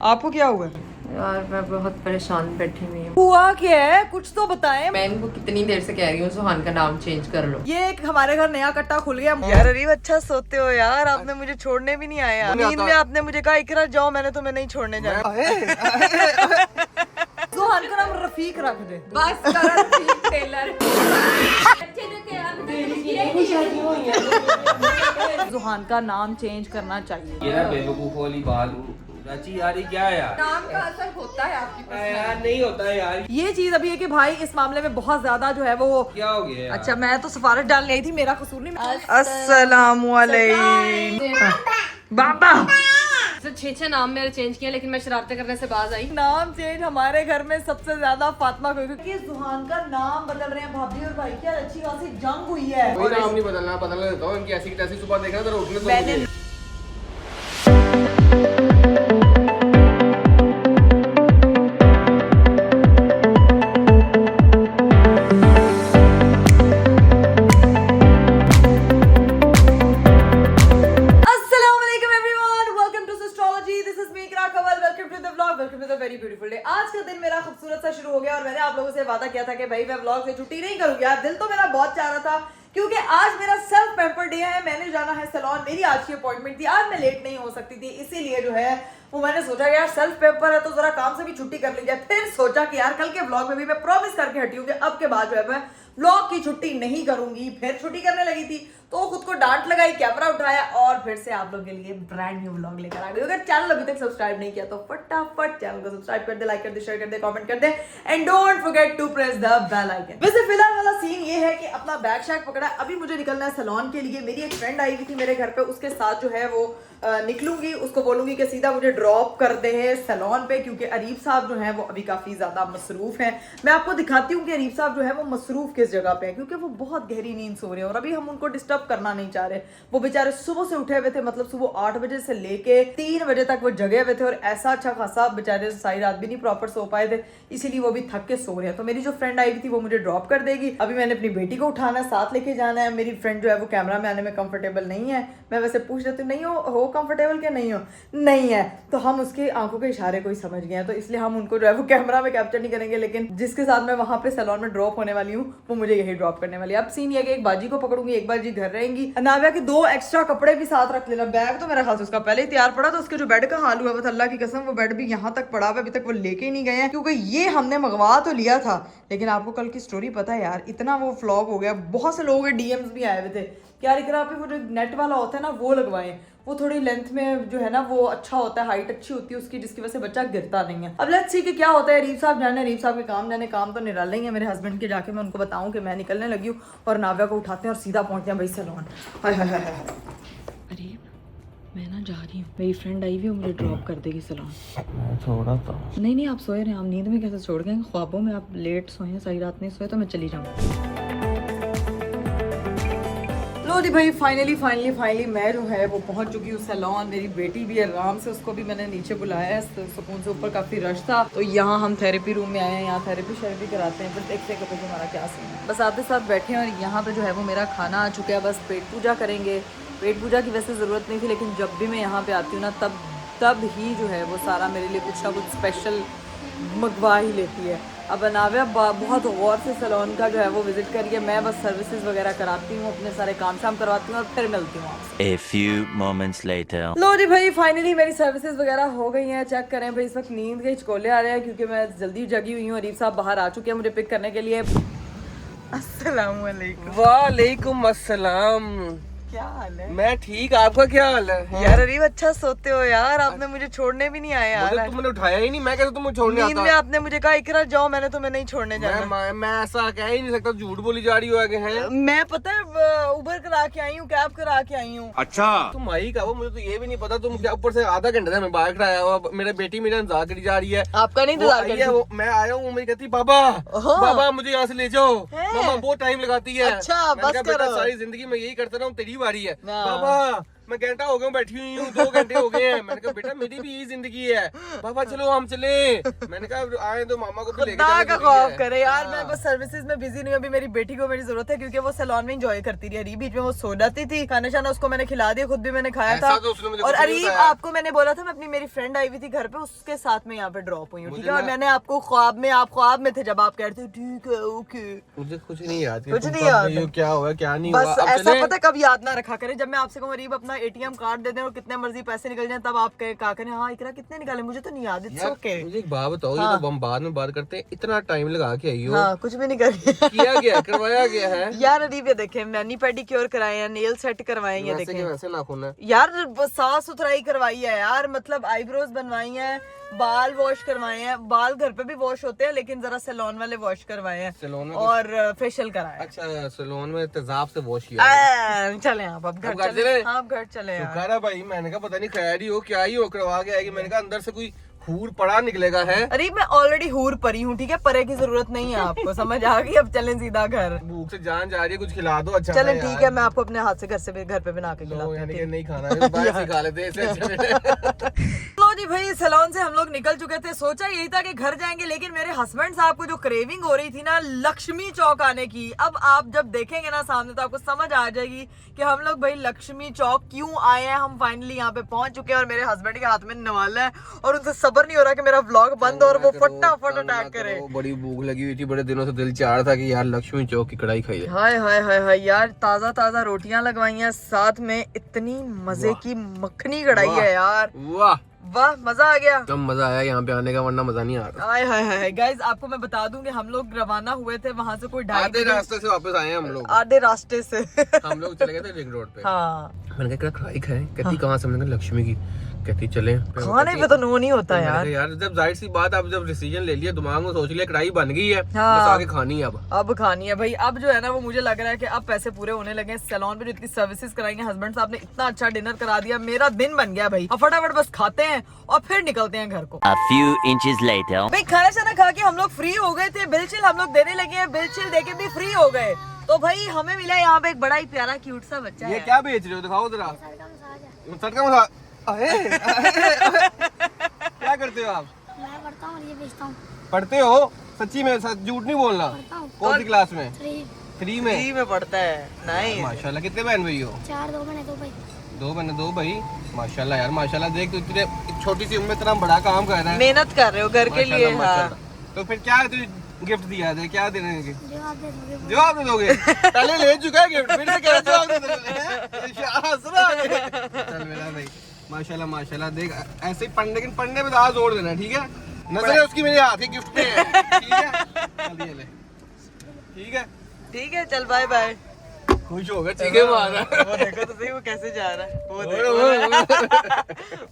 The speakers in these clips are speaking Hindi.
आपको क्या हुआ? यार मैं बहुत परेशान बैठी हुई हूँ। हुआ क्या है, कुछ तो बताएं। मैं इनको कितनी देर से कह रही हूँ सुहान का नाम चेंज कर लो। ये एक हमारे घर नया कट्टा खुल गया। यार अरीब अच्छा सोते हो यार, आपने मुझे छोड़ने भी नहीं आया। नींद में आपने मुझे कहा इकरा जाओ, मैंने तुम्हें नहीं छोड़ने जाना। सुहान का नाम रफीक रख दे बस करो रफीक टेलर। सुहान का नाम चेंज करना चाहिए। ये ना बेवकूफ वाली बात राची यार, ये क्या है यार? नाम का असर होता है आपकी यार नहीं होता है यार। ये चीज अभी है कि भाई इस मामले में बहुत ज्यादा जो है वो क्या हो गया यार? अच्छा मैं तो सिफारिश डालने आई थी, मेरा कसूर नहीं। अस्सलामुअलैकुम बाबा। 6 नाम मेरे चेंज किए लेकिन मैं शरारतें करने से बाज आई। नाम चेंज हमारे घर में सबसे ज्यादा फातिमा को, क्योंकि सुहान का नाम बदल रहे हैं भाभी और भाई की अच्छी खासी जंग हुई है। कोई नाम नहीं बदलना, बदल देता हूँ इनकी ऐसी की तैसी। सुबह देखना तो उठने तो मैंने वेरी ब्यूटीफुल डे। आज का दिन मेरा खूबसूरत सा शुरू हो गया और मैंने आप लोगों से वादा किया था कि भाई मैं व्लॉग से छुट्टी नहीं करूंगी। यार दिल तो मेरा बहुत चाह रहा था क्योंकि आज मेरा सेल्फ पेम्पर डे है। मैंने जाना है सैलून, मेरी आज की अपॉइंटमेंट थी। आज मैं लेट नहीं हो सकती थी, इसीलिए जो है वो मैंने सोचा यार सेल्फ पेपर है तो जरा काम से भी छुट्टी कर ली जाए। फिर सोचा कि यार कल के व्लॉग में भी मैं प्रॉमिस करके हटी हूँ कि अब के बाद जो है मैं व्लॉग की छुट्टी नहीं करूंगी। फिर छुट्टी करने लगी थी तो खुद को डांट लगाई, कैमरा उठाया और फिर से आप लोगों के लिए ब्रांड न्यू व्लॉग लेकर आ गई। अगर चैनल अभी तक सब्सक्राइब नहीं किया तो फटाफट चैनल को सब्सक्राइब कर दे, लाइक कर दे, शेयर कर दे, कमेंट कर दे and don't forget to press the bell icon. वैसे फिलहाल वाला सीन ये है कि अपना बैग शैग पकड़ा, अभी मुझे निकलना है सैलून के लिए। मेरी एक फ्रेंड आई हुई थी मेरे घर पे, उसके साथ जो है वो निकलूंगी। उसको बोलूंगी कि सीधा मुझे ड्रॉप कर दे सैलून पे, क्योंकि अरीब साहब जो है वो अभी काफी ज्यादा मसरूफ हैं। मैं आपको दिखाती हूँ कि अरीब साहब जो है वो मसरूफ किस जगह पे है, क्योंकि वो बहुत गहरी नींद सो रहे हैं और अभी हम उनको डिस्टर्ब करना नहीं चाह रहे। वो बेचारे सुबह से उठे हुए थे, मतलब सुबह 8 बजे से लेके 3 बजे तक वो जगे हुए थे और ऐसा अच्छा खासा बेचारे सारी रात भी नहीं प्रॉपर सो पाए थे, इसीलिए वो भी थक के सो रहे हैं। तो मेरी जो फ्रेंड आई हुई थी वो मुझे ड्रॉप कर देगी। अभी मैंने अपनी बेटी को उठाना है, साथ लेके जाना है। मेरी फ्रेंड जो है वो कैमरा में आने में कंफर्टेबल नहीं है। मैं वैसे पूछ लेती हूँ नहीं हो कंफर्टेबल क्या? नहीं हो, नहीं है तो हम उसके आंखों के इशारे को ही समझ गए हैं, तो इसलिए हम उनको जो है वो कैमरा में कैप्चर नहीं करेंगे। लेकिन जिसके साथ मैं वहां पे सैलून में ड्रॉप होने वाली हूँ वो मुझे यही ड्रॉप करने वाली है। अब सीन ये कि एक बाजी को पकड़ूंगी, एक बाजी घर रहेंगी। नाविया की 2 एक्स्ट्रा कपड़े भी साथ रख लेना। बैग तो मेरा ख्याल से उसका पहले ही तैयार पड़ा, तो उसके जो बेड का हाल हुआ है अल्लाह की कसम वो बेड भी यहाँ तक पड़ा हुआ, अभी तक वो लेके ही नहीं गए हैं, क्योंकि ये हमने मंगवा तो लिया था। लेकिन आपको कल की स्टोरी पता है यार, इतना वो फ्लॉप हो गया। बहुत से लोगों के डीएम्स भी आए हुए थे कि यार इकरा पे वो जो नेट वाला होता है ना वो लगवाएं, वो थोड़ी लेंथ में जो है ना वो अच्छा होता है, हाइट अच्छी होती है उसकी, जिसकी वजह से बच्चा गिरता नहीं है। अब लेट्स सी कि क्या होता है। अरीब साहब जाने, अरीब साहब के काम जाने, काम तो निराले ही है मेरे हस्बैंड के। जाके मैं उनको बताऊं कि मैं निकलने लगी हूँ और नाविया को उठाते हैं और सीधा पहुंचते हैं भाई सैलून। अरीब मैं ना जा रही हूँ, मेरी फ्रेंड आई हुई है, मुझे ड्रॉप कर देगी सैलून। छोड़ा था। नहीं आप सोए रहे, आप नींद में कैसे छोड़ गए? ख्वाबों में आप लेट सोए हैं, सारी रात नहीं सोए, तो मैं चली जाऊँ। लो जी भाई फाइनली मैं जो है वो पहुंच चुकी हूँ सैलून। मेरी बेटी भी आराम से, उसको भी मैंने नीचे बुलाया है सुकून से। ऊपर काफ़ी रश था तो यहाँ हम थेरेपी रूम में आए हैं, यहाँ थेरेपी कराते हैं। फिर देखते हैं कि हमारा क्या सीन है। बस आते साथ बैठे हैं और यहाँ पे जो है वो मेरा खाना आ चुका है। बस पेट पूजा करेंगे। पेट पूजा की वैसे ज़रूरत नहीं थी, लेकिन जब भी मैं यहाँ पे आती हूँ ना तब ही जो है वो सारा मेरे लिए कुछ ना कुछ स्पेशल मंगवा ही लेती है। अब नाविया बहुत गौर से सैलून का जो है वो विजिट करिए। मैं बस सर्विसेज वगैरह कराती हूँ, अपने सारे काम शाम करवाती हूँ और फिर मिलती हूँ आपसे। A few moments later. लो जी भाई फाइनली मेरी सर्विसेज वगैरह हो गई हैं। चेक करें भाई, इस वक्त नींद के हिचकोले आ रहे हैं क्योंकि मैं जल्दी जगी हुई हूँ। अरीब साहब बाहर आ चुके हैं मुझे पिक करने के लिए। अस्सलाम वालेकुम। वालेकुम अस्सलाम। क्या हाल है? मैं ठीक, आपका क्या हाल है? यार अरीब अच्छा सोते हो यार, आपने मुझे छोड़ने भी नहीं आए यार। तुमने उठाया ही नहीं, मैं कैसे तुम छोड़ने नींद में आपने मुझे कहा इकरा जाओ, मैंने तुम्हें नहीं छोड़ने जाना। मैं ऐसा कह ही नहीं सकता, झूठ बोली जा रही हो आगे हैं। मैं पता है उबर करा के आई हूँ, कैब करा के आई हूँ। अच्छा तुम आई का वो, मुझे तो ये भी नहीं पता। तुम क्या ऊपर से आधा घंटे से मैं बाहर खड़ा आया हुआ, मेरी बेटी मेरा इंतजार करी जा रही है। आपका नहीं इंतजार कर रही है? मैं आया हूँ, मेरी कहती बाबा मुझे यहाँ से ले जाओ। मामा बहुत टाइम लगाती है। अच्छा, बस करो। सारी जिंदगी में यही करता रहा हूँ, तेरी बारी है। बाबा मैं घंटा हो गया बैठी हुई हूँ, 2 घंटे हो गए हैं। मैंने कहा बेटा मेरी भी यही जिंदगी है, पापा चलो हम चले। मैंने कहा आए तो मामा को भी लेके खुदा जाना का जरूरी खौफ है। करे यार, मैं हाँ। बस सर्विसेज में बिजी नहीं हूँ। अभी मेरी बेटी को मेरी जरूरत है क्योंकि वो सैलून में एंजॉय करती रही। बीच में वो सो जाती थी, खाना शाना उसको मैंने खिला दिया, खुद भी मैंने खाया ऐसा था। तो उसने मुझे और कुछ नहीं अरीब बताया। आपको मैंने बोला था, मैं अपनी मेरी फ्रेंड आई हुई थी घर पे, उसके साथ में यहाँ पे ड्रॉप हुई हूँ, ठीक मुझे है। और ना- मैंने आपको ख्वाब में, आप ख्वाब में थे जब आप कह रहे थे ठीक है ओके, मुझे कुछ नहीं याद, कुछ तुम नहीं कब याद गई हो, क्या हुआ क्या नहीं बस हुआ। अब ऐसा चलें? पता है, कब याद ना रखा करे। जब मैं आपसे कहूँ अरीब अपना एटीएम कार्ड दे दें और कितने मर्जी पैसे निकल जाए, तब आप कहा करें हाँ इकरा कितने निकाले, मुझे तो नहीं याद। इट्स यार, ओके। मुझे एक बात बताओ, हाँ। ये तो हम बाद में बात करते हैं, इतना टाइम लगा के आई हो, हाँ कुछ भी नहीं करिए। किया गया करवाया गया है। यार अरीब ये देखें, मैनी पेडिक्योर कराए हैं, नेल सेट करवाए हैं, ये वैसे के देखें वैसे नाखून है। यार साफ सुथराई करवाई है यार, मतलब आईब्रोज बनवाई हैं, बाल वॉश करवाए हैं। बाल घर पे भी वॉश होते हैं लेकिन जरा सैलून वाले वॉश करवाए हैं, सैलून में और फेशियल कराया है। अच्छा सैलून में तेजाब से वॉश किया है। चले आप अब घर अब घर चले। चले? हाँ अब घर चले यार। शुक्र है भाई, मैंने कहा पता नहीं खैर ही हो क्या ही हो, करवा के आएगी। मैंने कहा अंदर से कोई हूर पड़ा निकलेगा है। अरे मैं ऑलरेडी हूर परी हूँ, ठीक है, परे की जरूरत नहीं है आपको, समझ आ गई। अब चलें सीधा घर। भूख से जान जा रही है, कुछ खिला दो अच्छा चलें सा ठीक यार। है, मैं आपको अपने हाथ से घर पे बना के तो खिलाती यानी हूँ। कि नहीं खाना है, बाहर से खा लेते हैं इससे अच्छा। लो जी भाई, सैलून से हम लोग निकल चुके थे। सोचा यही था कि घर जाएंगे, लेकिन मेरे हस्बैंड साहब को जो क्रेविंग हो रही थी ना लक्ष्मी चौक आने की, अब आप जब देखेंगे ना सामने तो आपको समझ आ जाएगी कि हम लोग भाई लक्ष्मी चौक क्यों आए हैं। हम फाइनली यहाँ पे पहुंच चुके हैं और मेरे हस्बैंड के हाथ में नवाला है और उनसे सब्र नहीं हो रहा कि मेरा व्लॉग बंद और वो फटाफट अटैक करे। बड़ी भूख लगी हुई थी, बड़े दिनों से दिल चाह रहा था कि यार लक्ष्मी चौक की कढ़ाई खाइए। हाय हाय हाय हाय यार, ताजा ताजा रोटियां लगवाई हैं, साथ में इतनी मजे की मक्खनी कढ़ाई है यार। वाह वाह मजा आ गया। कम मजा आया यहाँ पे आने का, वरना मजा नहीं आ रहा। हाय हाय हाय गाइस, आपको मैं बता दूं कि हम लोग रवाना हुए थे वहां से कोई आधे रास्ते से वापस आए हैं हम लोग। आधे रास्ते से। हम लोग चले गए थे रिंग रोड पे। हाँ मैंने कहा कढ़ाई खाए, कहती कहाँ से, मैंने कहा लक्ष्मी की, कहती चले। खाने पे तो नो नहीं होता मैंने यार। कहा यार जब जाहिर सी बात, अब जब डिसीजन ले लिया, दिमाग में सोच लिया कढ़ाई बन गई है, हाँ। बस आगे खानी है अब खानी है भाई। अब जो है ना वो मुझे लग रहा है कि अब पैसे पूरे होने लगे हैं। सैलून पे जो इतनी सर्विसेज कराएंगे, हस्बैंड साहब ने इतना अच्छा डिनर करा दिया, मेरा दिन बन गया भाई। अब फटाफट बस खाते हैं और फिर निकलते हैं घर को। A few inches later. भाई खाना शाना खा के हम लोग फ्री हो गए थे, बिल चिल हम लोग देने लगे हैं, बिल चिल देके भी फ्री हो गए। तो भाई हमें मिला यहाँ पे एक बड़ा ही प्यारा क्यूट सा बच्चा ये है। क्या बेच रहे हो, दिखाओ जरा। सटका मसाज। क्या करते हो आप? मैं पढ़ता हूँ और ये बेचता हूँ। पढ़ते हो? सच्ची में, सच झूठ नहीं बोलना। पढ़ता हूँ। कौन सी क्लास में? 3 3 में। फ्री में पढ़ता है। नहीं माशाल्लाह, कितने बहन भाई हो? 4 2 मैंने 2 भाई। 2 बहन 2 भाई। माशाल्लाह यार माशाल्लाह, देख तो इतने छोटी सी उम्र में इतना बड़ा काम कर रहा है। मेहनत कर रहे हो घर के लिए। माशाल्लाह, हाँ। माशाल्लाह। तो फिर क्या तुझे गिफ्ट दिया है, क्या देने के? जवाब दे दोगे? जवाब दे दोगे? पहले ले चुका है गिफ्ट, फिर से कह रहा जवाब दे दोगे। चल मेरा भाई माशाल्लाह माशाल्लाह, देख ऐसे ही पढ़ने, लेकिन पढ़ने में ज्यादा जोर देना, ठीक है? नजर उसकी मेरे हाथ के गिफ्ट पे है, ठीक है? चल ये ले, ठीक है? ठीक है चल बाय बाय। खुश होगा, ठीक है मारा। वो देखो तो सही वो कैसे जा रहा है। वो देखो।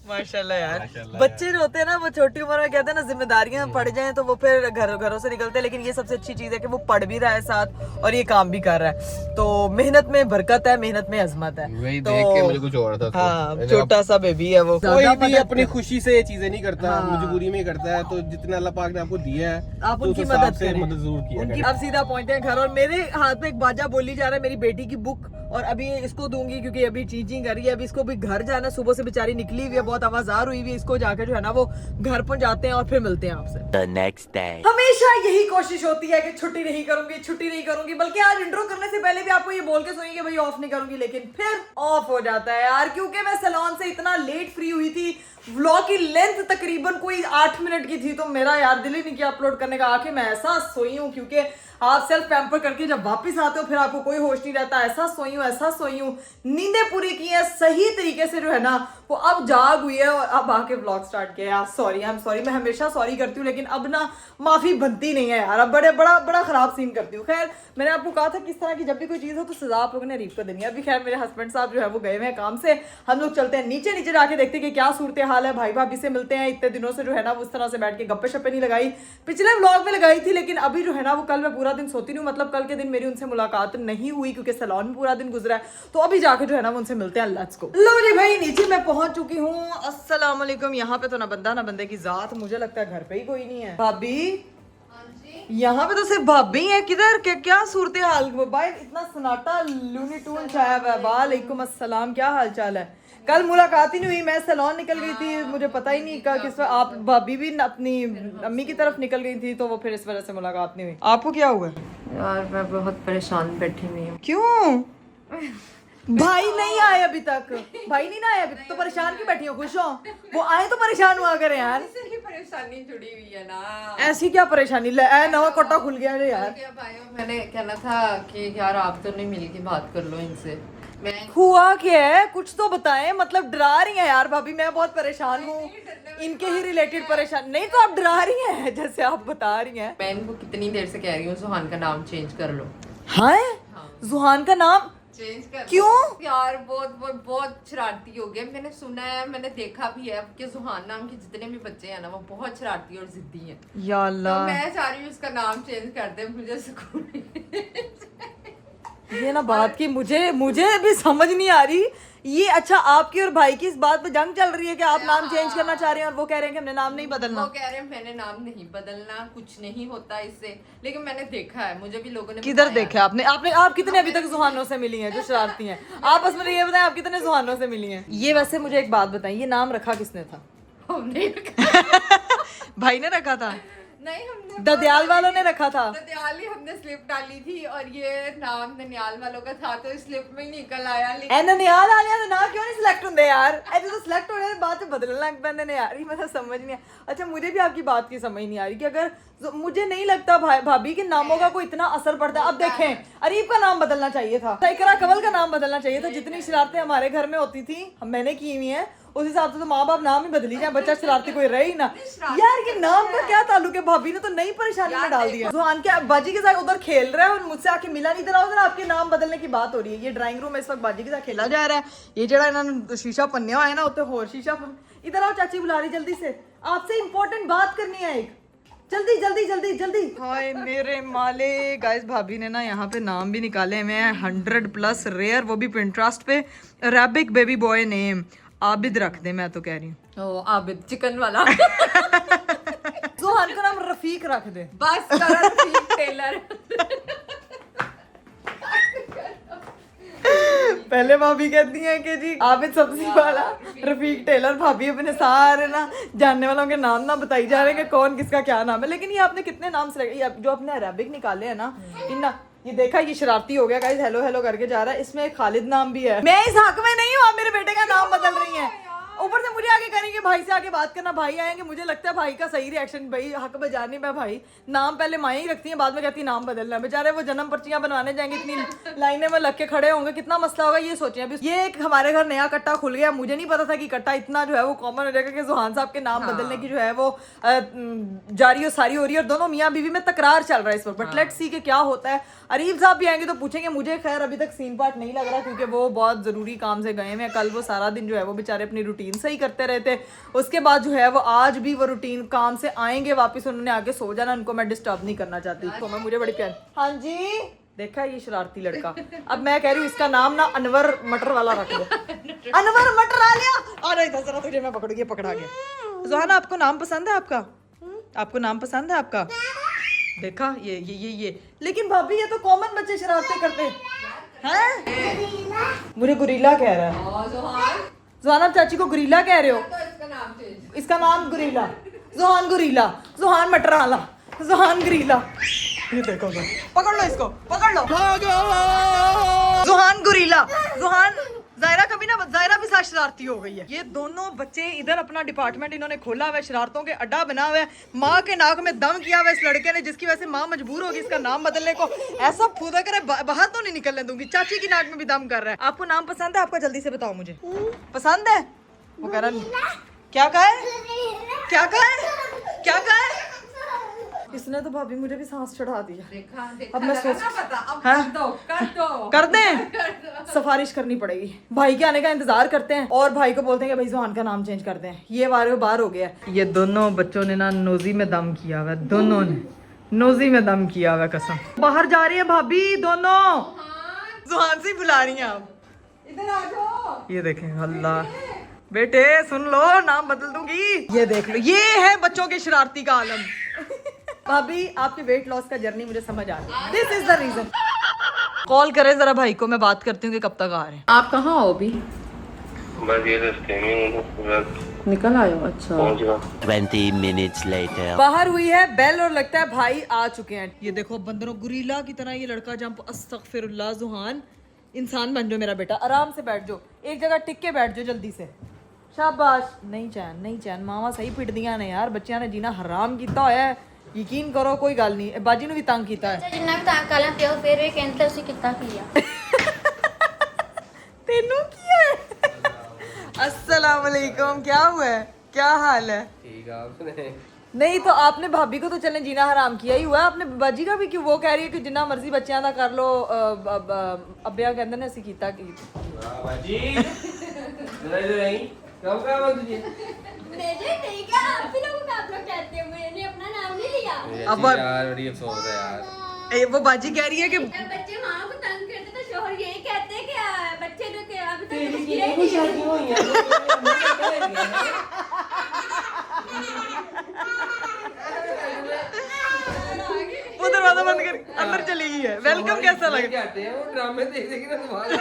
माशाल्लाह यार, माशाल्लाह बच्चे जो होते हैं ना वो छोटी उम्र में कहते हैं ना जिम्मेदारियां पड़ जाएं तो वो फिर घरों से निकलते हैं, लेकिन ये सबसे अच्छी चीज है कि वो पढ़ भी रहा है साथ और ये काम भी कर रहा है। तो मेहनत में बरकत है, मेहनत में अजमत है। वही तो देख के मुझे कुछ और था। हाँ छोटा सा बेबी है वो। कोई ज्यादा भी मदद अपनी करे। खुशी से ये चीजें नहीं करता, हाँ। मजबूरी में करता है। तो जितना अल्लाह पाक ने आपको दिया है, आप तो उनकी उस हिसाब मदद से करें। मदद जरूर किया उनकी करें। अब सीधा पहुंचते हैं घर और मेरे हाथ में एक बाजा बोली जा रहा है, मेरी बेटी की बुक, और अभी इसको दूंगी क्योंकि अभी चीचिंग कर रही है। अभी इसको भी घर जाना, सुबह से बेचारी निकली हुई है, बहुत आवाजार हुई हुई है। इसको जाकर जो है ना वो घर पहुंचाते हैं और फिर मिलते हैं आपसे। The next day. हमेशा यही कोशिश होती है कि छुट्टी नहीं करूंगी, बल्कि आज इंट्रो करने से पहले भी आपको ये बोल के सोई कि भाई ऑफ नहीं करूंगी, लेकिन फिर ऑफ हो जाता है यार, क्योंकि मैं सैलून से इतना लेट फ्री हुई थी। व्लॉग की लेंथ तकरीबन कोई 8 मिनट की थी, तो मेरा यार दिल ही नहीं किया अपलोड करने का। आके मैं ऐसा सोई हूँ, क्योंकि आप सेल्फ पैम्पर करके जब वापस आते हो फिर आपको कोई होश नहीं रहता। ऐसा सोई हूँ, नींदें पूरी की है सही तरीके से, जो है ना वो अब जाग हुई है और अब आके व्लॉग स्टार्ट किया यार। Sorry, I am sorry. मैं हमेशा सॉरी करती हूँ, लेकिन अब ना माफी बनती नहीं है यार। अब बड़ा खराब सीन करती हूँ। खैर मैंने आपको कहा था किस तरह की जब भी कोई चीज हो तो सजा आप लोगों ने रीप कर देनी है। अभी खैर मेरे हस्बैंड साहब जो है वो गए हुए हैं काम से, हम लोग चलते हैं नीचे जाके देखते हैं कि क्या सूरत हाल है। भाई भाभी से मिलते हैं, इतने दिनों से जो है ना उस तरह से बैठ के गप्पे शप्पे नहीं लगाई। पिछले व्लॉग में लगाई थी, लेकिन अभी जो है ना वो कल मैं पूरा दिन सोती नहीं हूँ, मतलब कल के दिन मेरी उनसे मुलाकात नहीं हुई क्योंकि सैलून में पूरा दिन गुजरा है। तो अभी जाके जो है ना उनसे मिलते हैं। Let's go. लो जी भाई, नीचे मैं पहुंच चुकी हूँ। अस्सलाम वालेकुम। यहाँ पे तो ना बंदा ना बंदे की जात, मुझे लगता है घर पे ही कोई नहीं है। भाभी यहाँ पे तो सिर्फ भाभी है, किधर क्या सूरत हाल? भाई इतना सन्नाटा लूनी टून छाया हुआ है। वालेकुम अस्सलाम, क्या हाल चाल है? कल मुलाकात ही नहीं हुई, मैं सैलून निकल गई थी, मुझे पता ही नहीं किस आप भाभी भी अपनी अम्मी की तरफ निकल गई थी, तो वो फिर इस वजह से मुलाकात नहीं हुई। आपको क्या हुआ? यार मैं बहुत परेशान बैठी हुई हूँ। क्यों? भाई नहीं आए अभी तक, भाई नहीं ना आए अभी तक, तो परेशान क्यों बैठी हो? खुश हो? वो आए तो परेशान हुआ करें यार। इससे ही परेशानी जुड़ी हुई है ना। ऐसी क्या परेशानी? नवा कोटा खुल गया रे यार। क्या भाइयों, मैंने कहना था कि यार आप तो नहीं मिल के बात कर लो इनसे। मैं हुआ क्या है? कुछ तो बताएं, मतलब डरा रही हैं यार भाभी, मैं बहुत परेशान हूँ इनके ही रिलेटेड परेशान। नहीं तो आप डरा रही हैं जैसे आप बता रही हैं। मैं इनको कितनी देर से कह रही हूँ सुहान का नाम चेंज कर लो। हाँ, जुहान का नाम चेंज कर क्यों? यार बहुत शरारती हो गए। मैंने सुना है, मैंने देखा भी है कि जुहान नाम के जितने भी बच्चे हैं ना वो बहुत शरारती और जिद्दी हैं। या तो अल्लाह, मैं चाह रही हूँ उसका नाम चेंज कर दे, मुझे सुकून। ये ना बात की मुझे भी समझ नहीं आ रही ये। अच्छा, आपकी और भाई की इस बात पे जंग चल रही है कि आप नाम चेंज करना चाह रहे हैं और वो कह रहे हैं कि हमने नाम नहीं बदलना। वो कह रहे हैं मैंने नाम नहीं बदलना, कुछ नहीं होता इससे। लेकिन मैंने देखा है, मुझे भी लोगों ने किधर बताया। देखा आपने? आप कितने अभी तक जुहानों से मिली हैं जो शरारती हैं? आप बस मुझे ये बताएं, आप कितने जुहानों से मिली हैं? ये वैसे मुझे एक बात बताएं, ये नाम रखा किसने था? हमने रखा। भाई ने रखा था? नहीं, हमने ददयाल वालों ने रखा था? ददयाल ही हमने स्लिप डाली थी और ये नाम ननियाल वालों का था, तो इस स्लिप में ही निकल आया। ए ननियाल आ गया तो ना क्यों नहीं सिलेक्ट होंगे यार? ऐसे तो सिलेक्ट होने के बाद बदलने लग पैंदे ने यार, ये मतलब समझ नहीं आ। अच्छा, मुझे भी आपकी बात की समझ नहीं आ रही कि अगर मुझे नहीं लगता भाभी के नामों का कोई इतना असर पड़ता है। अब देखें, अरीब का नाम बदलना चाहिए था, इकरा कमल का नाम बदलना चाहिए था। जितनी शरारतें हमारे घर में होती थी मैंने की हुई हैं, उस हिसाब से तो माँ बाप नाम ही बदली जाए, बच्चा शरारती कोई रहे ही ना। यार ये नाम का क्या ताल्लुक है? भाभी ने तो नई परेशानी में डाल दिया। जुहान के बाजी के साथ उधर खेल रहा है और मुझसे आके मिला नहीं, इधर उधर आपके नाम बदलने की बात हो रही है। ये ड्राइंग रूम में इस वक्त बाजी के साथ खेला जा रहा है। ये जरा इन्होंने शीशा पन्निया है ना, उतने होर शीशा इधर आओ, चाची बुला रही जल्दी से, आपसे इंपॉर्टेंट बात करनी है एक, जल्दी जल्दी जल्दी जल्दी। हाय मेरे माले, गाइस भाभी ने ना यहाँ पे नाम भी निकाले हुए हैं 100+ रेयर, वो भी पिंटरेस्ट पे। Arabic baby boy name Abid रख दे, मैं तो कह रही हूँ। ओ आबिद चिकन वाला। जुहान का नाम रफीक रख दे। बस करो रफीक टेलर। पहले भाभी कहती हैं कि जी आबिद सब्जी वाला, रफीक टेलर। भाभी अपने सारे ना जानने वालों के नाम ना बताई जा रहे हैं कि कौन किसका क्या नाम है। लेकिन ये आपने कितने नाम सेलेक्ट, जो अपने अरेबिक निकाले हैं ना, इन ना ये देखा, ये शरारती हो गया गाइस, हेलो हेलो करके जा रहा है। इसमें एक खालिद नाम भी है। मैं इस हक में नहीं हूँ आप मेरे बेटे का नाम बदल रही हैं। ऊपर से मुझे आगे करेंगे भाई से आगे बात करना, भाई आएंगे, मुझे लगता है भाई का सही रिएक्शन, भाई हक बजाने में भाई नाम पहले माएँ ही रखती हैं, बाद में कहती है नाम बदलना है। बेचारे वो जन्म पर्चियां बनवाने जाएंगे, इतनी लाइनें में लग के खड़े होंगे, कितना मसला होगा ये सोचिए। अभी ये एक हमारे घर नया कट्टा खुल गया, मुझे नहीं पता था कि कट्टा इतना जो है वो कॉमन हो जाएगा कि जुहान साहब के नाम बदलने की जो है वो जारी और सारी हो रही है, और दोनों मियाँ बीवी में तकरार चल रहा है इस वक्त। बट लेट्स सी के क्या होता है। अरीब साहब भी आएंगे तो पूछेंगे। मुझे खैर अभी तक सीन पार्ट नहीं लग रहा क्योंकि वो बहुत जरूरी काम से गए हैं। कल वो सारा दिन जो है वो बेचारे अपनी रूटीन सही करते रहते, उसके बाद जो है वो आज भी वो रूटीन काम से आएंगे वापस, उन्होंने आगे सो जाना, उनको मैं डिस्टर्ब नहीं करना चाहती। तो मैं मुझे बड़ी प्यार। हाँ जी, देखा ये शरारती लड़का। अब मैं कह रही हूँ इसका नाम ना अनवर मटर वाला रख दो। अनवर मटर आ गया, आ रहा इधर जरा, तुझे मैं पकड़ गया, पकड़ा गया। जुहाना आपको नाम पसंद है? आपको नाम पसंद है आपका? देखा ये लेकिन भाभी ये तो कॉमन बच्चे शरारतें करते हैं। मुझे गुरीला कह रहा है। जुहान आप चाची को गुरीला कह रहे हो? तो इसका नाम चेंज। इसका नाम गुरीला, जुहान गुरीला, जुहान मटराला, जुहान गुरीला। ये देखो तो। पकड़ लो इसको, पकड़ लो। जुहान गुरीला, जुहान। जायरा कभी ना, जायरा भी साथ शरारती हो गई है। ये दोनों बच्चे इधर अपना डिपार्टमेंट इन्होंने खोला हुआ है, शरारतों के अड्डा बना हुआ है। माँ के नाक में दम किया हुआ है इस लड़के ने, जिसकी वजह से माँ मजबूर होगी इसका नाम बदलने को। ऐसा फूदा करे बाहर तो नहीं निकलने दूंगी। चाची की नाक में भी दम कर रहा है। आपको नाम पसंद है आपका? जल्दी से बताओ मुझे। पसंद है? वो कह रहा क्या कहा है, क्या कहा है, क्या कहा है? इसने तो भाभी मुझे भी सांस चढ़ा दिया। देखा अब मैं सोच पता, अब हाँ? कर दो। सिफारिश करनी पड़ेगी। भाई के आने का इंतजार करते हैं और भाई को बोलते हैं कि भाई जुहान का नाम चेंज कर दें। ये बार हो गया। ये दोनों बच्चों ने ना नोजी में दम किया हुआ, दोनों ने नोजी में दम किया हुआ, कसम। बाहर जा रही है भाभी दोनों, जुहान से बुला रही हैं आप। इधर आ जाओ। ये देखें, अल्लाह बेटे सुन लो, नाम बदल दूंगी। ये देख लो, ये है बच्चों के शरारती का आलम। भाभी आपके वेट लॉस का जर्नी मुझे समझ आ रही है। This is the reason. Call करें जरा भाई को, मैं बात करती हूँ कि कब तक आ रहे हैं। आप कहाँ हो अभी? बस ये रास्ते में हूँ, बस निकल आए हो? अच्छा। पहुंच गया। 20 minutes later. बाहर हुई है बेल और लगता है भाई आ चुके हैं। ये देखो बंदरों गुरीला की तरह ये लड़का जंप, अस्तगफिरुल्लाह जुहान, इंसान बन जाओ मेरा बेटा, आराम से बैठ जाओ, एक जगह टिक के बैठ जाओ जल्दी से, शाबाश। नहीं चैन नहीं चैन, मावा सही पिट दिया ने यार, बच्चियां ने जीना हराम किया होया है, यकीन करो कोई गल नहीं, बाजी ने भी तंग किया है। जिन्ना भी तंग कर लिया फिर भी कहते उसी कितना किया तेनू किया है? अस्सलाम वालेकुम, क्या हुआ है, क्या हाल है? ठीक है आपने नहीं तो आपने भाभी को तो चलें जीना हराम किया ही हुआ है, आपने बाजी का भी क्यों? वो कह रही है कि जिन्ना मर्जी बच्चियां दा कर लो, अब्बिया कहंदे ने ਅਸੀਂ ਕੀਤਾ ਕੀ। वाह बाजी जरा इधर आई, कब का बंद तुझे मेरे नहीं क्या आप ही लोग आप लोग कहते हो, मैंने अपना नाम नहीं लिया। अब यार बड़ी अफसोस है यार। वो बाजी कह रही है कि बच्चे माँ को तंग करते तो शोहर यही कहते हैं कि बच्चे ने क्या अभी तक कुछ तेरी किया की ही शादी नहीं। हुई है वो दरवाजा बंद कर अंदर चली गई है। वेलकम कैसा लगा? कहते हैं वो ड्रामे देख देख ना तुम्हारा।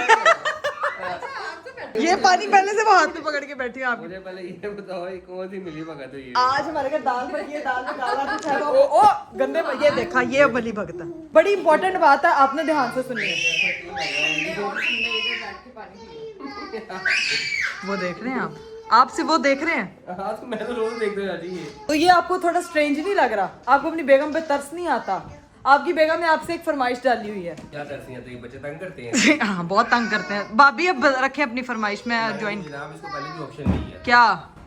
ये पानी पहले से वो हाथ में पकड़ के बैठी है आप। मुझे पहले ये बताओ ये कौन सी मिली भगत हुई है? आज हमारे घर दाल बनी है, दाल में काला कुछ है तो ओ गंदे ये देखा, ये बली भगत है। बड़ी इंपॉर्टेंट बात है, आपने ध्यान से सुननी है। वो देख रहे हैं आपसे वो देख रहे हैं। हाँ तो मैं तो रोज देखते जाती है। तो ये आपको थोड़ा स्ट्रेंज नहीं लग रहा? आपको अपनी बेगम पे तरस नहीं आता? आपकी बेगम ने आपसे एक फरमाइश डाली हुई है। क्या तरसी है तो ये बच्चे तंग करते हैं। हाँ बहुत तंग करते हैं। भाभी अब रखें अपनी फरमाइश में ज्वाइन। जनाब इसको पहले भी ऑप्शन नहीं है क्या?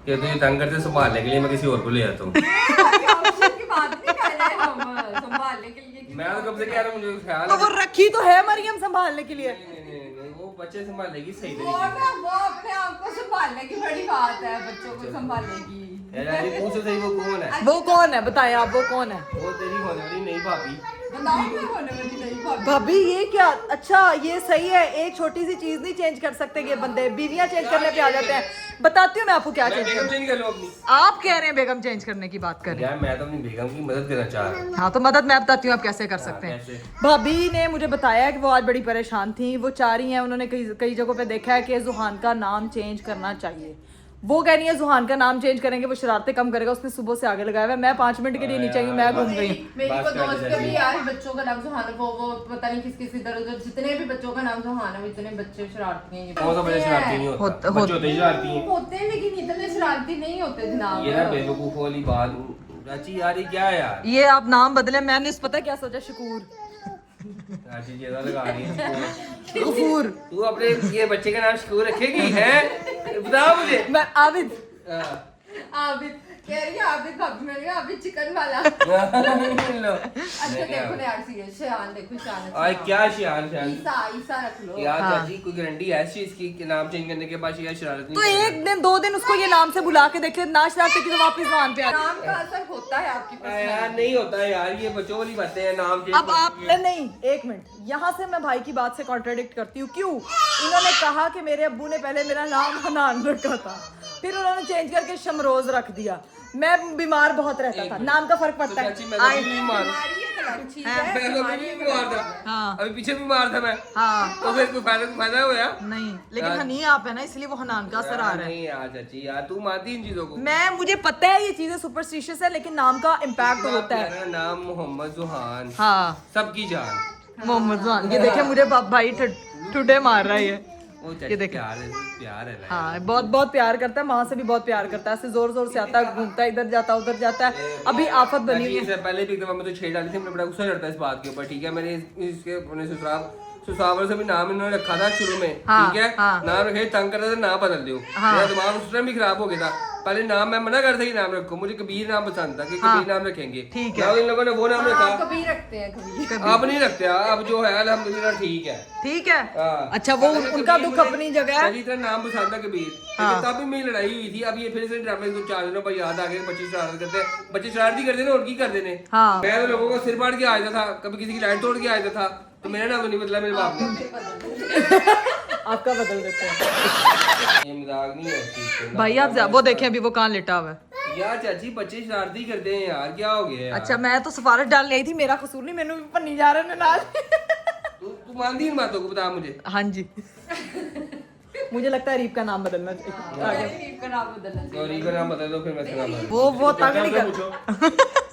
कि तो ये तंग करते संभालने के लिए मैं किसी और को ले आता हूँ। ऑप्शन की बात नहीं कर रहे हम, संभालने के लिए मैं तो कब से कह रहा हूँ, मुझे ख्याल तो है। वो रखी तो है मरियम संभालने के लिए। नहीं, वो बच्चे संभालेगी सही वो तरीके ना वो अपने आप को संभालने की बड़ी बात है, बच्चों को संभालने की। से। यार ये पूछो सही वो कौन है? वो कौन है बताएं आप, वो कौन है? वो तेरी होने वाली नई भाभी। बताओ मैं होने वाली नहीं भाभी। भाभी ये क्या? अच्छा ये सही है, एक छोटी सी चीज नहीं चेंज कर सकते ये बंदे, बीवियां चेंज करने पे आ जाते हैं। बताती हूँ मैं आपको क्या मैं चेंज बेगम करना। चेंज कर लूँ अपनी। आप कह रहे हैं बेगम चेंज करने की बात कर रहे हैं। यार मैं तो अपनी बेगम की मदद करना चाह रहा हूँ। हाँ तो मदद मैं बताती हूँ आप कैसे कर सकते हैं। कैसे? भाभी ने मुझे बताया कि वो आज बड़ी परेशान थी, वो चाह रही हैं, उन्होंने कई जगहों पे देखा है कि जुहान का नाम चेंज करना चाहिए। वो कह रही है जुहान का नाम चेंज करेंगे वो शरारतें कम करेगा, उसने सुबह से आगे लगाया हुआ है। मैं 5 मिनट के लिए नीचे गई, मैं घूम गई हूँ। मेरी बात को कर दोस्त ली के भी जाती यार बच्चों का नाम सुहाना, वो पता नहीं किस किस इधर उधर जितने भी बच्चों का नाम सुहाना है, इतने बच्चे शरारती हैं। कौन सा बच्चा शरारती नहीं होता? बच्चे होते ही शरारती हैं। होते हैं लेकिन इतने शरारती नहीं होते जनाब। ये ना बेवकूफ वाली बात राची यार, ये क्या है यार? ये आप नाम बदले, मैंने इस पता क्या सोचा, शकूर राची ज्यादा लगा रही है। गफूर। तू अपने ये बच्चे का नाम शकूर रखेगी है? बता मुझे। मैं आबिद। आबिद कह रही है, आबिद भाभी मेरे आबिद चिकन वाला। लो। अच्छा देखो ना यार सीरियस शान, देखो शान। और क्या शियार शान? ईसा ईसा रख लो। यार हाँ। चाची कोई गारंटी है इस चीज की कि नाम चेंज करने के बाद शियार शरारत नहीं तो करेगा? एक दिन 2 दिन उसको ये नाम से बुला के देखे, ना शरारती की तो वापस जवान पे आ गई। नाम का असर होता है आपकी यार पर्सनालिटी। नहीं होता है यार, ये बच्चों वाली बातें हैं। नाम चेंज अब आप नहीं, एक मिनट, यहाँ से मैं भाई की बात से कॉन्ट्राडिक्ट करती हूँ। क्यों? इन्होंने कहा कि मेरे अब्बू ने पहले मेरा नाम हनान रखा था, फिर उन्होंने चेंज करके शमरोज रख दिया। मैं बीमार बहुत रहता था, नाम का फर्क पड़ता है। चाची मैं तो नहीं मारू। बीमारी एक अलग चीज हैं? है। मैं तो अभी भी बीमार था। हाँ। अभी पीछे बीमार था मैं। हाँ तो फिर कोई फायदा हुआ? नहीं, लेकिन हनी आप है ना, इसलिए वो हनान का असर आ रहा है। नहीं यार चाची यार, तू मानती इन चीजों को? मैं मुझे पता है ये चीजें सुपरस्टिशियस है, लेकिन नाम का इम्पैक्ट होता है। मेरा नाम मोहम्मद जुहान, हाँ सबकी जान। मोहम्मद जुहान। ये देखे मुझे भाई ठुडे मार रहा है ये। वो ये चाची देखें। प्यार है ना। हाँ बहुत बहुत प्यार करता है, माँ से भी बहुत प्यार करता है, ऐसे जोर जोर से आता है, घूमता है, इधर जाता है उधर जाता है। अभी आफत बनी हुई है। इससे पहले भी एक दफा मैं तो छेड़ डाली थी, मुझे बड़ा गुस्सा चढ़ता है इस बात के ऊपर। ठीक है, मैंने इसके अपने सुसावर से भी नाम इन्होंने रखा था शुरू में। हाँ, ठीक है, हाँ। नाम रखे तंग करता था, नाम बदल दो। हाँ। मेरा दिमाग उस टाइम भी खराब हो गया था। पहले नाम मैं मना करता ही नाम रखो, मुझे कबीर नाम पसंद था कि हाँ। कबीर नाम रखेंगे। ठीक है। ना इन लोगों ने वो नाम आप रखा। कभी रखते हैं कभी। अब नहीं रखते, अब जो है अल्हम्दुलिल्लाह ठीक है। ठीक है। हाँ। अच्छा वो पहले उनका कबीर दुख मुझे अपनी जगह है। पहली तरह नाम पसंद था कबीर, हाँ। लेकिन तब भी मेरी लड़ाई हुई थी। अब ये फिर से ड्रामे को 4 दिनों पर याद आ गए, बच्चे शरारत करते हैं। बच्चे शरारती करते ना, और की कर देने। हाँ। मैं तो लोगों को सिर फाड़ के आ जाता था, कभी किसी की लाइट तोड़ के आ जाता था, तो मेरा नाम नहीं बदला मेरे बाप ने। आपका बदल देते हैं ये मजाक नहीं है इस चीज़ पे। भाई। आप वो देखें अभी वो कहाँ लेटा हुआ है। यार चाची बच्चे शरारती करते हैं यार, क्या हो गया यार? अच्छा मैं तो सिफारिश डालने आई थी, मेरा कसूर नहीं, मैंने भी भन्नी जा रहे हैं नाल। तू मानती इन बातों को? बता मुझे। हाँ जी। मुझे लगता है रीप का नाम बदलना चाहिए आगे। रीप का नाम बदलना चाहिए। गौरी का नाम बता दो फिर मैं इसका नाम बता वो तंग नहीं कर पूछो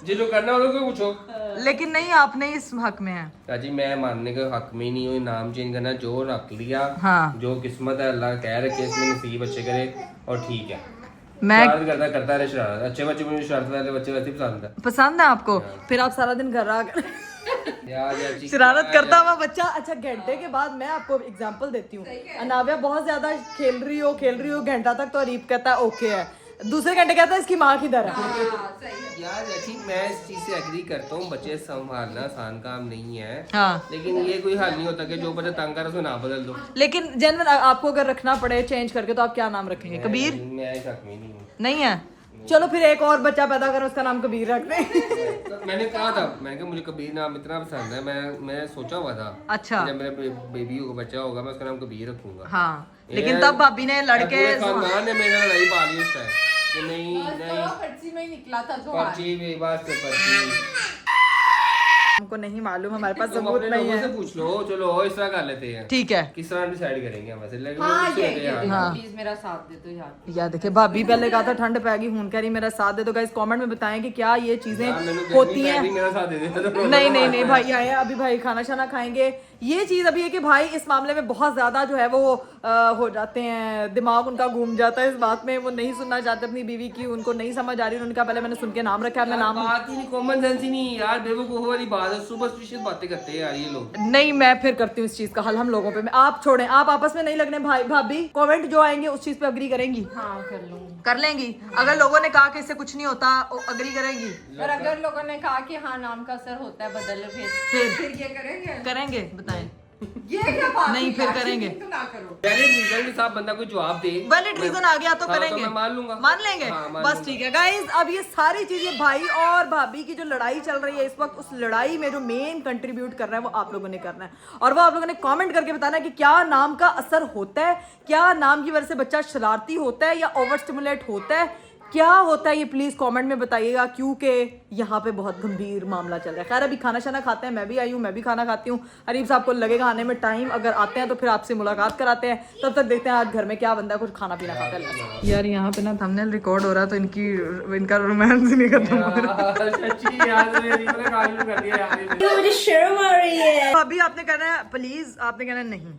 जिसको करना हो लोगों को पूछो। लेकिन नहीं आपने इस हक में है। राजी मैं मानने के हक में नहीं हूँ, नाम चेंज करना जो रख लिया, हाँ। जो किस्मत है अल्लाह कह रखे इसमें नसीब अच्छे करे और ठीक है। मैं शरारत करता रहे शरारत, अच्छे बच्चे मुझे शरारत वाले बच्चे वैसे पसंद है। पसंद है आपको, फिर आप सारा दिन घर रहा यार चाची शरारत करता हुआ बच्चा। अच्छा घंटे के बाद मैं आपको एग्जांपल देती हूँ, अनाविया बहुत ज्यादा खेल रही हो घंटा तक तो अरीब कहता है ओके है, दूसरे घंटे कहता है इसकी माँ किधर है। यार चाची मैं इस चीज से एग्री करता हूँ, बच्चे संभालना आसान काम नहीं है, हाँ लेकिन ये कोई हल नहीं होता कि जो बच्चा तंग कर रहा है उसको ना बदल दो। लेकिन जेन्युइन आपको अगर रखना पड़े चेंज करके तो आप क्या नाम रखेंगे? कबीर मैं इस हक में नहीं हूँ। नहीं है, चलो फिर एक और बच्चा पैदा करें उसका नाम कबीर रख दें। तो मैंने कहा था, मैंने कहा मुझे कबीर नाम इतना पसंद है, मैं सोचा हुआ था अच्छा जब मेरे बेबी को बच्चा होगा मैं उसका नाम कबीर रखूंगा। हाँ लेकिन तब भाभी ने लड़के खानदान ने मेरा लड़ाई पा ली उस टाइम कि नहीं नहीं पर्ची में ही निकला था जो पर्ची बेबास पे पर्ची हमको नहीं मालूम, हमारे पास तुम सबूत अपने नहीं लोगों से है। पूछ लो, चलो इस तरह कर लेते हैं, ठीक है किस तरह डिसाइड करेंगे हम वैसे लेकिन हाँ मुझसे ये होते हैं। हाँ। प्लीज मेरा साथ दे दो यार। यार देखिए भाभी पहले कहा था ठंड पैगी, हूं कह रही मेरा साथ दे दो। गाइस कमेंट में बताएं कि क्या ये चीजें यार, मैंने होती गर्मी हैं। पैदी मेरा साथ दे देता तो नहीं भाई आए अभी भाई खाना शाना खाएंगे। ये चीज अभी है कि भाई इस मामले में बहुत ज्यादा जो है वो हो जाते हैं, दिमाग उनका घूम जाता है इस बात में, वो नहीं सुनना चाहते अपनी बीवी की, उनको नहीं समझ आ रही। उन्होंने कहा पहले मैंने सुन के नाम रखा है, मैं नाम बात ही नहीं, कॉमन सेंस ही नहीं यार, बेवकूफ वाली बात है, सुपरस्टिशियस बातें करते हैं यार ये लोग। नहीं मैं फिर करती हूँ इस चीज का हल हम लोगों पे। आप छोड़ें, आप आपस में नहीं लगने भाई भाभी, कमेंट जो आएंगे उस चीज पे अग्री करेंगी? हाँ कर लूंगी। कर लेंगी। अगर लोगों ने कहा कि इससे कुछ नहीं होता अग्री करेंगी? और अगर लोगों ने कहा कि हाँ नाम का असर होता है बदल फिर ये करेंगे? करेंगे बताएं। ये क्या बात नहीं, हुई फिर यार, करेंगे। cheating तो ना करो। वैलिड रीजन के साथ बंदा कोई जवाब दे, वैलिड रीजन आ गया तो हाँ, तो करेंगे, मैं मान लूंगा। मान लेंगे। हाँ, मान बस लूंगा। ठीक है गाइस, अब ये सारी चीजें भाई और भाभी की जो लड़ाई चल रही है इस वक्त, उस लड़ाई में जो मेन कंट्रीब्यूट कर रहा है वो आप लोगों ने करना है, और वो आप लोगों ने कमेंट करके बताना है कि क्या नाम का असर होता है, क्या नाम की वजह से बच्चा शरारती होता है या ओवर स्टिमुलेट होता है, क्या होता है ये प्लीज कमेंट में बताइएगा, क्योंकि यहाँ पे बहुत गंभीर मामला चल रहा है। खैर अभी खाना शाना खाते हैं, मैं भी आई हूँ, मैं भी खाना खाती हूँ। अरीब साहब को लगेगा आने में टाइम, अगर आते हैं तो फिर आपसे मुलाकात कराते हैं, तब तक देखते हैं आज घर में क्या बनता है, कुछ खाना पीना खाता है। यार यहाँ पे ना थंबनेल रिकॉर्ड हो रहा है तो इनका रोमांस नहीं खत्म हो रहा। सच्ची यार मेरी मैंने काम कर दिया यार। मुझे शर्म आ रही है। अभी आपने कहना है प्लीज, आपने कहना है नहीं।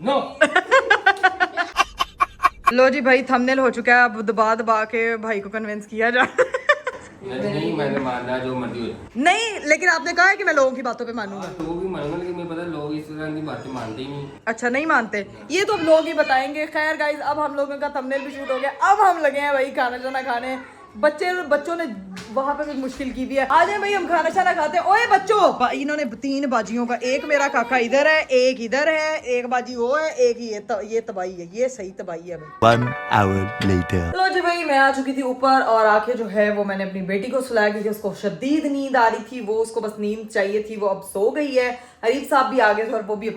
नो लो जी भाई थंबनेल हो चुका है, अब दबा दबा के भाई को कन्विंस किया जा नहीं मैंने मानना जो मर्जी हो। नहीं लेकिन आपने कहा है कि मैं लोगों की बातों पे मानूंगा। लोग भी मानूंगा लेकिन मुझे पता है लोग इस तरह की बातें मानते ही नहीं। अच्छा नहीं मानते, ये तो अब लोग ही बताएंगे। खैर गाइस अब हम लोगों का थंबनेल भी शूट हो गया, अब हम लगे हैं भाई खाना शाना खाने। बच्चों ने वहां पे भी मुश्किल की भी है। आ जाए भाई हम खाना शाना खाते हैं। ओए बच्चों, इन्होंने 3 बाजियों का, एक मेरा काका इधर है, एक इधर है, एक बाजी वो है, एक ये तबाही है, ये सही तबाही है भाई। 1 hour later. तो जी भाई मैं आ चुकी थी ऊपर और आके जो है वो मैंने अपनी बेटी को सुलाया क्योंकि उसको शदीद नींद आ रही थी, वो उसको बस नींद चाहिए थी, वो अब सो गई है। अरीब साहब भी आ गए थे और वो भी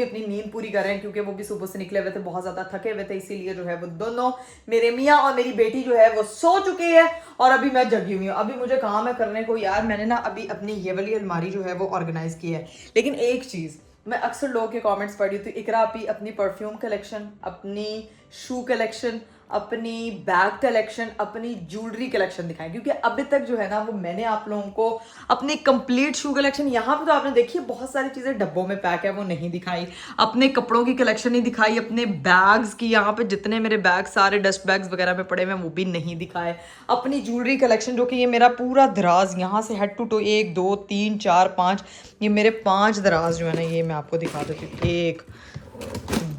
अपनी नींद पूरी कर रहे हैं क्योंकि वो भी सुबह से निकले हुए थे, बहुत ज्यादा थके हुए थे, इसीलिए जो है वो दोनों मेरे मियाँ और मेरी बेटी जो है वो सो चुके हैं और अभी मैं जगी हुई हूँ। अभी मुझे काम है करने को यार, मैंने ना अभी अपनी ये वाली अलमारी जो है वो ऑर्गेनाइज की है। लेकिन एक चीज मैं अक्सर लोगों के कमेंट्स पढ़ी थी, इकरा अपनी अपनी परफ्यूम कलेक्शन, अपनी शू कलेक्शन, अपनी बैग कलेक्शन, अपनी ज्वेलरी कलेक्शन दिखाएं, क्योंकि अभी तक जो है ना वो मैंने आप लोगों को अपनी कंप्लीट शू कलेक्शन, यहाँ पे तो आपने देखी बहुत सारी चीज़ें डब्बों में पैक है वो नहीं दिखाई, अपने कपड़ों की कलेक्शन नहीं दिखाई, अपने बैग्स की, यहाँ पे जितने मेरे बैग सारे डस्ट बैग्स वगैरह में पड़े हुए हैं वो भी नहीं दिखाए, अपनी ज्वेलरी कलेक्शन जो कि ये मेरा पूरा दराज यहाँ से हेड टू टो 1 2 3 4 5 ये मेरे 5 दराज जो है ना ये मैं आपको दिखा देती हूँ। 1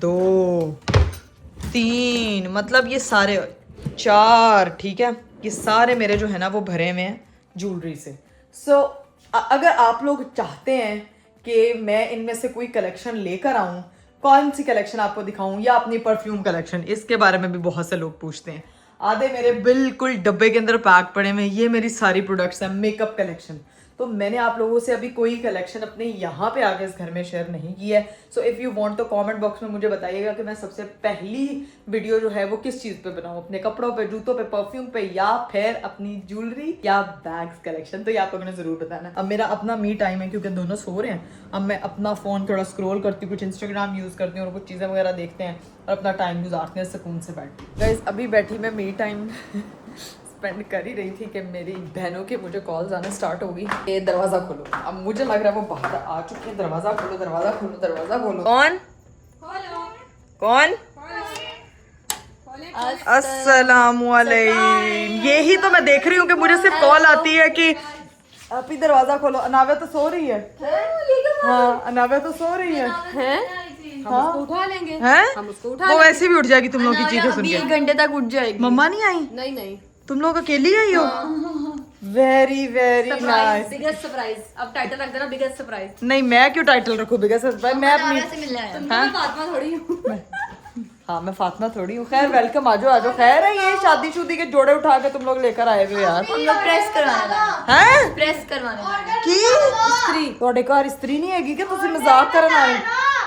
2 3 मतलब ये सारे 4, ठीक है, ये सारे मेरे जो है ना वो भरे हुए हैं ज्वेलरी से। सो अगर आप लोग चाहते हैं कि मैं इनमें से कोई कलेक्शन लेकर आऊँ, कौन सी कलेक्शन आपको दिखाऊं या अपनी परफ्यूम कलेक्शन, इसके बारे में भी बहुत से लोग पूछते हैं। आधे मेरे बिल्कुल डब्बे के अंदर पैक पड़े हुए, ये मेरी सारी प्रोडक्ट्स हैं, मेकअप कलेक्शन। तो मैंने आप लोगों से अभी कोई कलेक्शन अपने यहाँ पे आके इस घर में शेयर नहीं की है। सो इफ़ यू वांट तो कमेंट बॉक्स में मुझे बताइएगा कि मैं सबसे पहली वीडियो जो है वो किस चीज़ पे बनाऊँ, अपने कपड़ों पे, जूतों पे, परफ्यूम पे, या फिर अपनी ज्वेलरी या बैग्स कलेक्शन। तो ये आप लोगों ने जरूर बताना। अब मेरा अपना मी टाइम है क्योंकि दोनों सो रहे हैं। अब मैं अपना फ़ोन थोड़ा स्क्रॉल करती हूँ, कुछ इंस्टाग्राम यूज़ करती हूँ और कुछ चीज़ें वगैरह देखते हैं और अपना टाइम गुजारते हैं सुकून से बैठ। गाइस अभी बैठी मैं मी टाइम स्पेंड कर ही रही थी कि मेरी बहनों के मुझे कॉल्स आना स्टार्ट हो गई। ये दरवाजा खोलो, अब मुझे लग रहा है वो बाहर आ चुके हैं। दरवाजा खोलो, दरवाजा खोलो, दरवाजा खोलो। कौन कौन? अस्सलामुअलैकुम। यही तो मैं देख रही हूँ कि मुझे सिर्फ कॉल आती है कि आप ही दरवाजा खोलो। अनाव्या तो सो रही है। हाँ अनाव्या तो सो रही है। हम उसको उठा लेंगे। हैं? हम उसको उठा वो वैसे भी उठ जाएगी तुम लोग की चीखें सुन के। 1 घंटे तक उठ जाएगी। मम्मा नहीं आई? नहीं नहीं, तुम लोग अकेली आई हो? Very very nice. Biggest surprise. अब टाइटल रख देना बिगेस्ट सरप्राइज। नहीं मैं क्यों टाइटल रखूं बिगेस्ट सरप्राइज? मैं अपनी मैं फातिमा थोड़ी हूँ। हाँ मैं फातिमा थोड़ी हूँ। खैर वेलकम, आजो आजो। खैर है ये शादी शुदी के जोड़े उठा के तुम लोग लेकर आए हुए यार। हम लोग प्रेस करवाना हैं? प्रेस करवाना की स्त्री ਤੁਹਾਡੇ ਘਰ स्त्री नहीं हैगी कि ਤੁਸੀਂ मजाक करन आए?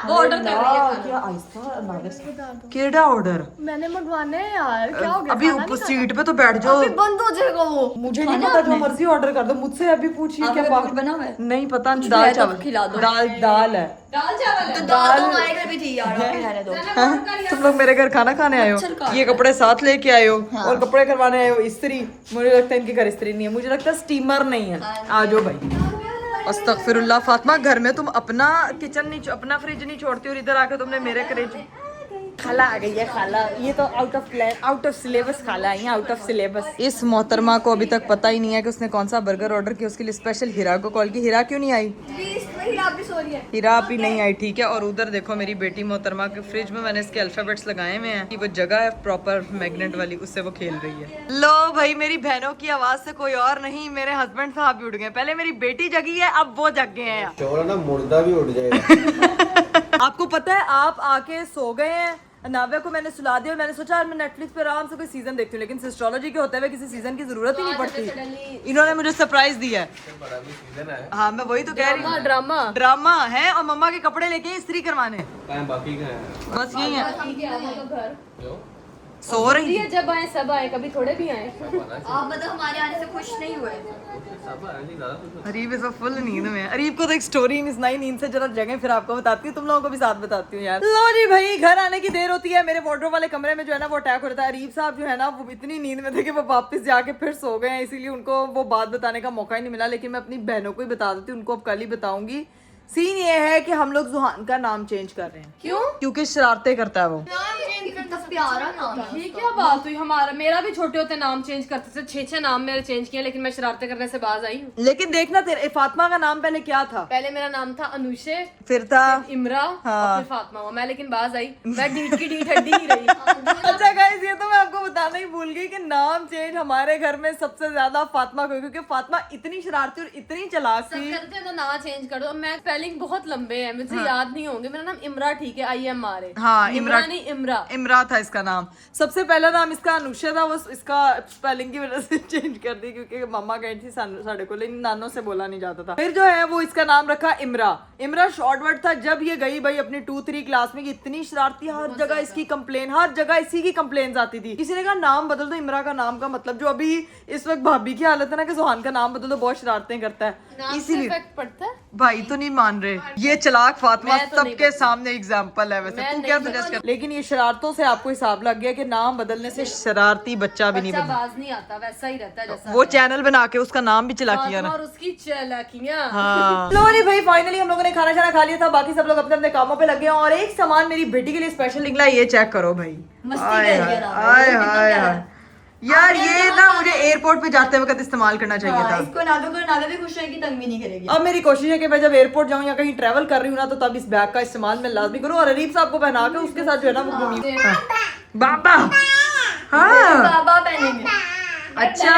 वो ऑर्डर कर रही है क्या आहिस्ता नागिस केड़ा ऑर्डर? मैंने मंगवाना है यार, क्या हो गया? अभी ऊपर सीट पे तो बैठ जाओ। बंद हो जाएगा वो। मुझे नहीं पता, जो मर्जी ऑर्डर कर दो। मुझसे अभी पूछिए क्या बात बना हुआ है? नहीं पता। दाल चावल खिला दो। दाल दाल है। दाल चावल है। दाल हमारे घर भी थी यार, आप रहने दो। हाँ? तुम लोग मेरे घर खाना खाने आए हो, ये कपड़े साथ लेके आए हो और कपड़े करवाने आए हो इस्त्री। मुझे लगता है इनके घर इस्त्री नहीं है, मुझे लगता है स्टीमर नहीं है। आ जाओ भाई। अस्तगफिरुल्लाह। फातिमा घर में तुम अपना किचन नहीं, अपना फ्रिज नहीं छोड़ती और इधर आके तुमने मेरे फ्रिज। खाला आ गई है खाला। ये तो out of plan, out of syllabus खाला आई है, आउट ऑफ सिलेबस। इस मोहतरमा को अभी तक पता ही नहीं है कि उसने कौन सा बर्गर ऑर्डर किया। उसके लिए स्पेशल हीरा को कॉल की। हीरा क्यों नहीं आई? हीरा भी नहीं आई, ठीक है। और उधर देखो मेरी बेटी मोहतरमा के फ्रिज में मैंने इसके अल्फाबेट्स लगाए हुए हैं कि वो जगह है प्रॉपर मैग्नेट वाली, उससे वो खेल रही है। लो भाई मेरी बहनों की आवाज से कोई और नहीं, मेरे हस्बैंड साहब भी उठ गए। पहले मेरी बेटी जगी है, अब वो जग गए हैं। चोर ना मुर्दा भी उठ जाएगा। आपको पता है आप आके सो गए हैं। नाव्या को मैंने सुला दिया और मैंने सोचा यार मैं नेटफ्लिक्स पे आराम से कोई सीजन देखती हूँ, लेकिन सिस्ट्रोलॉजी के होते हुए किसी सीजन की जरूरत ही नहीं पड़ती। इन्होंने मुझे सरप्राइज दिया है। हाँ मैं वही तो कह रही हूँ, ड्रामा ड्रामा है। और मम्मा के कपड़े लेके इस्त्री करवाने, बाकी का है बस यही है। सो रही है। जब आए सब आए, कभी थोड़े भी आए। आप मतलब हमारे आने से खुश नहीं हुए? अरीब इस फुल नींद में। अरीब को तो एक स्टोरी मिस नई नींद से जरा जगह फिर आपको बताती हूँ, तुम लोगों को भी साथ बताती हूँ यार। लो जी भाई घर आने की देर होती है। मेरे वार्डरोब वाले कमरे में जो है ना वो अटैक हो रहा था। अरीब साहब जो है ना वो इतनी नींद में थे कि वो वापस जाके फिर सो गए हैं, इसीलिए उनको वो बात बताने का मौका ही नहीं मिला। लेकिन मैं अपनी बहनों को ही बता देती हूँ, उनको अब कल ही बताऊंगी। सीन ये है कि हम लोग जुहान का नाम चेंज कर रहे हैं। क्यों? क्योंकि शरारतें करता है वो। कितना प्यारा नाम है। ये क्या बात हुई? हमारा मेरा भी छोटे होते नाम चेंज करते थे। 6 नाम मेरे चेंज किए, लेकिन मैं शरारतें करने से बाज आई हूँ। लेकिन देखना तेरे फातिमा का नाम पहले क्या था? पहले मेरा नाम था अनुशे, फिर था इमरा हाँ। और फिर फातिमा हुआ मैं, लेकिन बाज आई। मैं डीट की डीट हड्डी ही रही। अच्छा गाइस ये तो मैं आपको बताना ही भूल गई कि नाम चेंज हमारे घर में सबसे ज्यादा फातिमा को, क्योंकि फातिमा इतनी शरारती और इतनी चालाक सब थी। करते हैं तो ना चेंज कर दो। मैं स्पेलिंग बहुत लंबे हैं, मुझे याद नहीं होंगे। मेरा नाम इमरा, ठीक है, IMRA। हाँ, इमरा नहीं, इमरा। इमरा था इसका नाम। सबसे पहला नाम इसका अनुषा था, वो इसका स्पेलिंग की वजह से चेंज कर दी क्योंकि मम्मा गई थी साढ़े को, लेकिन नानों से बोला नहीं जाता था। फिर जो है वो इसका नाम रखा इमरा। इमरा शॉर्ट वर्ड था। जब ये गई भाई अपनी 2-3 क्लास में, इतनी शरारती, हर जगह इसकी कंप्लेन, हर जगह इसी की कंप्लेन आती थी। किसी ने कहा नाम बदल दो इमरा का नाम का मतलब, जो अभी इस वक्त भाभी की हालत है ना कि सुहान का नाम बदल दो, बहुत शरारतें करता है इसीलिए। इफेक्ट पड़ता है। भाई तो नहीं मान रहे, ये चलाक फातिमा मैं तो नहीं सबके सामने एग्जांपल है। वैसे तू क्या सजेस्ट कर? लेकिन ये शरारतों से आपको हिसाब लग गया कि नाम बदलने से शरारती बच्चा भी नहीं बच्चा बनता। बाज नहीं आता, वैसा ही रहता है जैसा वो चैनल बना के उसका नाम भी चला किया ना। और उसकी चालाकियां। हाँ। लो जी भाई फाइनली हम लोगों ने खाना शाना खा लिया था, बाकी सब लोग अपने अपने कामों पे लगे हैं। और एक सामान मेरी बेटी के लिए स्पेशल निकला, ये चेक करो भाई। मस्ती कर गया ना। हाय हाय हाय यार, ये ना मुझे एयरपोर्ट पे जाते वक्त इस्तेमाल करना चाहिए था। इसको नावे भी खुश रहेगी, तंग भी नहीं करेगी। अब मेरी कोशिश है कि मैं जब एयरपोर्ट जाऊं या कहीं ट्रैवल कर रही हूँ ना, तो तब इस बैग का इस्तेमाल मैं लाजमी करूँ और अरीब साहब को पहना के उसके साथ जो है ना वो घूमी। बाबा हाँ बाबा पहनेंगे। अच्छा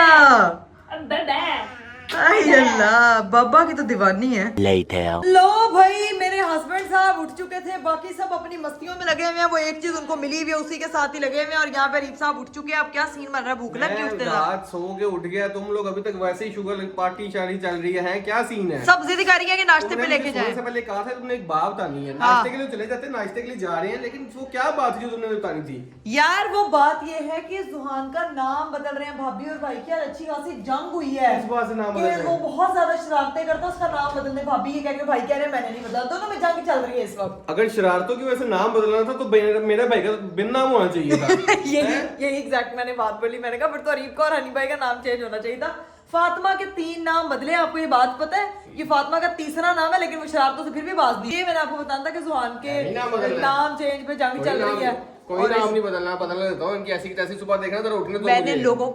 अल्लाह, बाबा की तो दीवानी है। Later. लो भाई, मेरे हस्बैंड साहब उठ चुके थे, बाकी सब अपनी मस्तियों में लगे हुए हैं। वो एक चीज उनको मिली हुई है, उसी के साथ ही लगे हुए हैं। और यहाँ पे रीप साहब उठ चुके हैं। अब क्या सीन बन रहा है? भूख लग गई उठते साथ? रात सो के उठ गया, तुम लोग अभी तक वैसे ही शुगर पार्टी शादी चल रही है, क्या सीन है? सब जिद कर रही है कि नाश्ते पे तुमने लेके मुझे जाए। सोने से पहले कहा था तुमने एक बात बतानी है। हाँ। नाश्ते के लिए चले जाते, नाश्ते के लिए जा रहे हैं, लेकिन वो क्या बात थी जो तुमने बतानी थी? यार वो बात ये है कि जुहान का नाम बदल रहे हैं भाभी और भाई की। यार अच्छी खासी जंग हुई है। किस बात से नाम कि बदल रहे हैं? वो बहुत ज्यादा शरारतें करता है, उसका नाम बदलने भाभी ये कह के भाई कह रहे हैं मैंने नहीं बदला। दोनों में जंग चल रही है इस वक्त। अगर शरारतों की वजह से नाम बदलना था तो मेरा भाई का बिन नाम होना चाहिए था। यही एग्जैक्ट मैंने बात बोली। मैंने कहा फिर तो अरीब का और हनी भाई का नाम चेंज होना चाहिए था। फातिमा के 3 नाम बदले, आपको ये बात पता है? ये फातिमा का तीसरा नाम है, लेकिन वो शरारतों से फिर भी बाज दी। ये मैंने आपको बताना था कि जुहान के नाम बदलना है। नाम चेंज पे जंग चल रही है। कोई नाम नहीं बदलना देता हूँ। इनकी ऐसी की तैसी सुबह देखना जरा उठने दो मैंने मुझे। लोगों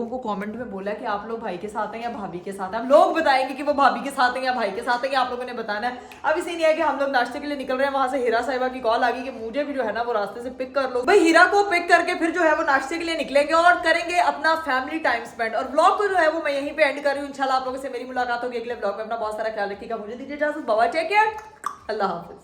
को कमेंट में बोला कि आप लोग भाई के साथ हैं या भाभी के साथ हैं। हम लोग बताएंगे कि वो भाभी के साथ हैं या भाई के साथ हैं, कि आप लोगों ने बताना है। अब इसी नहीं है कि हम लोग नाश्ते के लिए निकल रहे हैं, वहां से हीरा साहिबा की कॉल आ गई कि मुझे भी जो है ना वो रास्ते से पिक कर लो। भाई हीरा को पिक करके फिर जो है वो नाश्ते के लिए निकलेंगे और करेंगे अपना फैमिली टाइम स्पेंड। और व्लॉग को जो है वो मैं यहीं पे एंड कर रही हूँ। इंशाल्लाह आप लोगों से मेरी मुलाकात होगी अगले व्लॉग में। अपना बहुत सारा ख्याल रखिएगा। मुझे दीजिए इजाजत। बाय, टेक केयर, अल्लाह हाफिज।